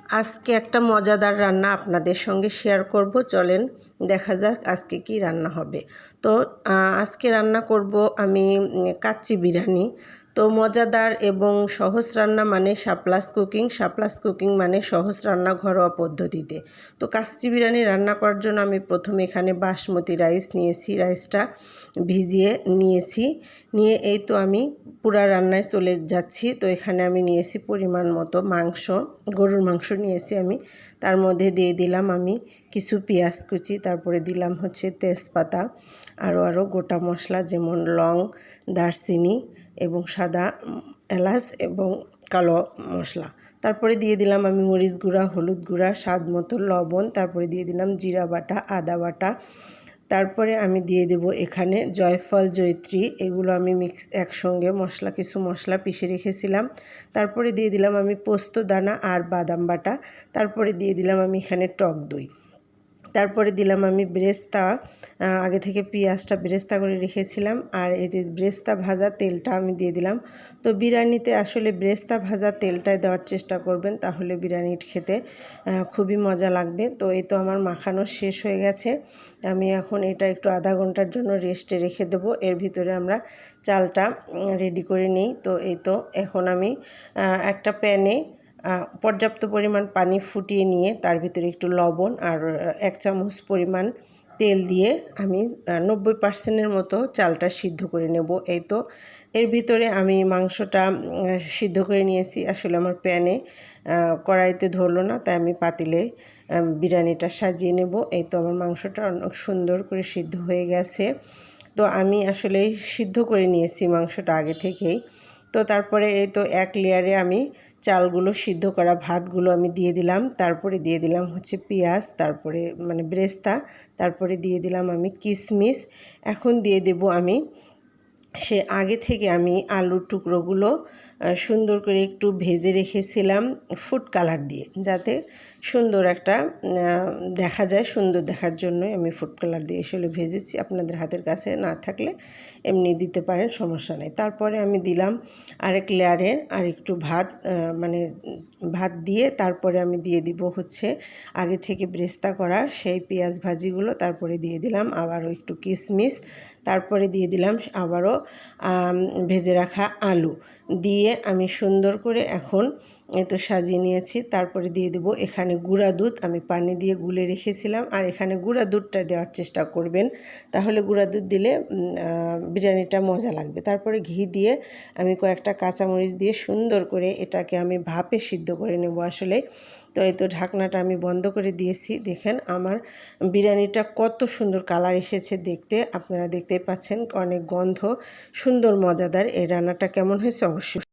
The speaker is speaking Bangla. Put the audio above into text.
আজকে একটা মজাদার রান্না আপনাদের সঙ্গে শেয়ার করব। চলেন দেখা যাক আজকে কি রান্না হবে। তো আজকে রান্না করব আমি কাচ্চি বিরিয়ানি। তো মজাদার এবং সহজ রান্না মানে শাপলাস কুকিং মানে সহজ রান্না ঘরোয়া পদ্ধতিতে। তো কাচ্চি বিরিয়ানি রান্না করার জন্য আমি প্রথমে এখানে বাসমতি রাইস নিয়েছি, রাইসটা ভিজিয়ে নিয়েছি। নিয়ে এই তো আমি পুরা রান্নায় চলে যাচ্ছি। তো এখানে আমি নিয়েছি পরিমাণ মতো মাংস, গরুর মাংস নিয়েছি আমি। তার মধ্যে দিয়ে দিলাম আমি কিছু পেঁয়াজ কুচি, তারপরে দিলাম হচ্ছে তেজপাতা, আরও গোটা মশলা যেমন লং, দারচিনি এবং সাদা এলাচ এবং কালো মশলা। তারপরে দিয়ে দিলাম আমি মরিচ গুঁড়া, হলুদ গুঁড়া, স্বাদ মতো লবণ, তারপরে দিয়ে দিলাম জিরা বাটা, আদা বাটা। তারপরে আমি দিয়ে দেব এখানে জয়ফল, জয়ত্রী, এগুলো আমি একসঙ্গে কিছু মশলা পিষে রেখেছিলাম। তারপরে দিয়ে দিলাম আমি পোস্ত দানা আর বাদাম বাটা। তারপরে দিয়ে দিলাম আমি এখানে টক দই। তারপরে দিলাম আমি বেরেস্তা, আগে থেকে পেঁয়াজটা বেরেস্তা করে রেখেছিলাম। আর এই যে বেরেস্তা ভাজা তেলটা আমি দিয়ে দিলাম। তো বিরিয়ানিতে আসলে বেরেস্তা ভাজা তেলটাই দেওয়ার চেষ্টা করবেন, তাহলে বিরিয়ানি খেতে খুবই মজা লাগবে। তো এই তো আমার মাখানো শেষ হয়ে গেছে। আমি এখন এটা একটু আধা ঘন্টার জন্য রেস্টে রেখে দেবো। এর ভিতরে আমরা চালটা রেডি করে নিই। তো এই তো এখন আমি একটা প্যানে পর্যাপ্ত পরিমাণ পানি ফুটিয়ে নিয়ে তার ভিতরে একটু লবণ আর 1 চামচ পরিমাণ তেল দিয়ে আমি 90% মতো চালটা সিদ্ধ করে নেব। এই তো এর ভিতরে আমি মাংসটা সিদ্ধ করে নিয়েছি। আসলে আমার প্যানে কড়াইতে ধরলো না, তাই আমি পাতিলে বিরিয়ানিটা সাজিয়ে নেব। এই তো আমার মাংসটা অনেক সুন্দর করে সিদ্ধ হয়ে গেছে। তো আমি আসলে সিদ্ধ করে নিয়েছি মাংসটা আগে থেকেই। তো তারপরে এই তো এক লেয়ারে আমি চালগুলো সিদ্ধ করা ভাতগুলো আমি দিয়ে দিলাম। তারপরে দিয়ে দিলাম হচ্ছে পেঁয়াজ, তারপরে মানে বেরেস্তা, তারপরে দিয়ে দিলাম আমি কিশমিশ। এখন দিয়ে দেব আমি সে আগে থেকে আমি আলুর টুকরোগুলো সুন্দর করে একটু ভেজে রেখেছিলাম ফুড কালার দিয়ে, যাতে সুন্দর একটা দেখা যায়, সুন্দর দেখার জন্যই আমি ফুড কালার দিয়ে আসলে ভেজেছি। আপনাদের হাতের কাছে না থাকলে এমনি দিতে পারেন, সমস্যা নেই। তারপরে আমি দিলাম আরেক লেয়ারের আরেকটু ভাত দিয়ে তারপরে আমি দিয়ে দিব হচ্ছে আগে থেকে বেরেস্তা করা সেই পেঁয়াজ ভাজিগুলো। তারপরে দিয়ে দিলাম আবারও একটু কিশমিশ, তারপরে দিয়ে দিলাম আবারও ভেজে রাখা আলু দিয়ে আমি সুন্দর করে এখন তো সাজিয়ে নিয়েছি। তারপরে দিয়ে দেব এখানে গুঁড়া দুধ, আমি পানি দিয়ে গুলে রেখেছিলাম। আর এখানে গুঁড়া দুধটা দেওয়ার চেষ্টা করবেন, তাহলে গুঁড়া দুধ দিলে বিরিয়ানিটা মজা লাগবে। তারপরে ঘি দিয়ে আমি কয়েকটা কাঁচামরিচ দিয়ে সুন্দর করে এটাকে আমি ভাপে সিদ্ধ করে নেব আসলে। তো এই তো ঢাকনাটা আমি বন্ধ করে দিয়েছি। দেখেন আমার বিরিয়ানিটা কত সুন্দর কালার এসেছে দেখতে, আপনারা দেখতেই পাচ্ছেন, অনেক গন্ধ, সুন্দর মজাদার। এই রান্নাটা কেমন হয়েছে অবশ্যই